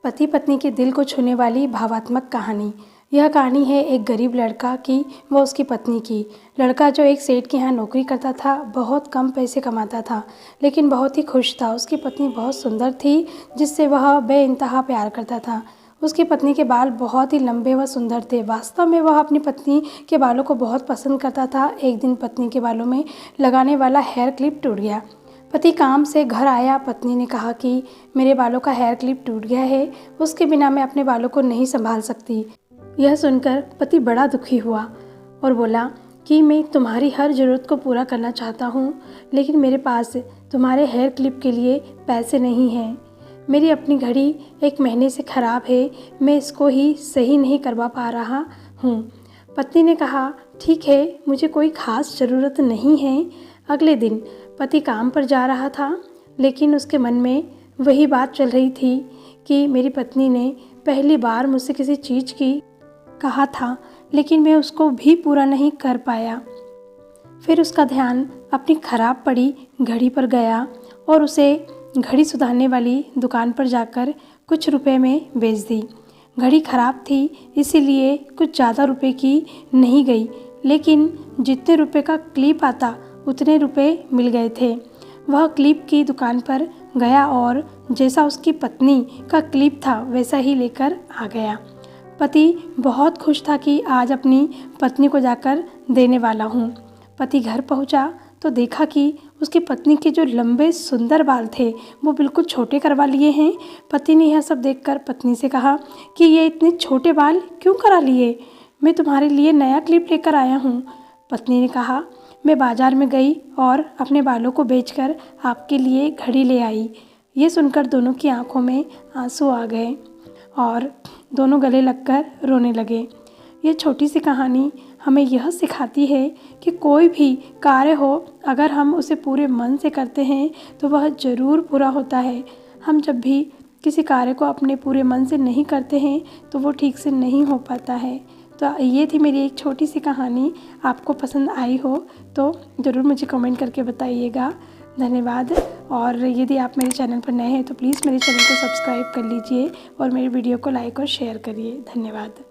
पति पत्नी के दिल को छूने वाली भावात्मक कहानी। यह कहानी है एक गरीब लड़का की व उसकी पत्नी की। लड़का जो एक सेठ के यहाँ नौकरी करता था, बहुत कम पैसे कमाता था, लेकिन बहुत ही खुश था। उसकी पत्नी बहुत सुंदर थी, जिससे वह बेइंतहा प्यार करता था। उसकी पत्नी के बाल बहुत ही लंबे व सुंदर थे। वास्तव में वह अपनी पत्नी के बालों को बहुत पसंद करता था। एक दिन पत्नी के बालों में लगाने वाला हेयर क्लिप टूट गया। पति काम से घर आया। पत्नी ने कहा कि मेरे बालों का हेयर क्लिप टूट गया है, उसके बिना मैं अपने बालों को नहीं संभाल सकती। यह सुनकर पति बड़ा दुखी हुआ और बोला कि मैं तुम्हारी हर ज़रूरत को पूरा करना चाहता हूँ, लेकिन मेरे पास तुम्हारे हेयर क्लिप के लिए पैसे नहीं हैं। मेरी अपनी घड़ी 1 महीने से ख़राब है, मैं इसको ही सही नहीं करवा पा रहा हूँ। पत्नी ने कहा ठीक है, मुझे कोई ख़ास ज़रूरत नहीं है। अगले दिन पति काम पर जा रहा था, लेकिन उसके मन में वही बात चल रही थी कि मेरी पत्नी ने पहली बार मुझसे किसी चीज़ की कहा था, लेकिन मैं उसको भी पूरा नहीं कर पाया। फिर उसका ध्यान अपनी ख़राब पड़ी घड़ी पर गया और उसे घड़ी सुधारने वाली दुकान पर जाकर कुछ रुपए में बेच दी। घड़ी ख़राब थी, इसीलिए कुछ ज़्यादा रुपए की नहीं गई, लेकिन जितने रुपए का क्लिप आता उतने रुपए मिल गए थे। वह क्लिप की दुकान पर गया और जैसा उसकी पत्नी का क्लिप था वैसा ही लेकर आ गया। पति बहुत खुश था कि आज अपनी पत्नी को जाकर देने वाला हूँ। पति घर पहुँचा तो देखा कि उसकी पत्नी के जो लंबे सुंदर बाल थे वो बिल्कुल छोटे करवा लिए हैं। पति ने यह सब देखकर पत्नी से कहा कि ये इतने छोटे बाल क्यों करा लिए? मैं तुम्हारे लिए नया क्लिप लेकर आया हूँ। पत्नी ने कहा मैं बाज़ार में गई और अपने बालों को बेचकर आपके लिए घड़ी ले आई। ये सुनकर दोनों की आंखों में आंसू आ गए और दोनों गले लगकर रोने लगे। ये छोटी सी कहानी हमें यह सिखाती है कि कोई भी कार्य हो, अगर हम उसे पूरे मन से करते हैं तो वह ज़रूर पूरा होता है। हम जब भी किसी कार्य को अपने पूरे मन से नहीं करते हैं तो वो ठीक से नहीं हो पाता है। तो ये थी मेरी एक छोटी सी कहानी। आपको पसंद आई हो तो ज़रूर मुझे कमेंट करके बताइएगा। धन्यवाद। और यदि आप मेरे चैनल पर नए हैं तो प्लीज़ मेरे चैनल को सब्सक्राइब कर लीजिए और मेरी वीडियो को लाइक और शेयर करिए। धन्यवाद।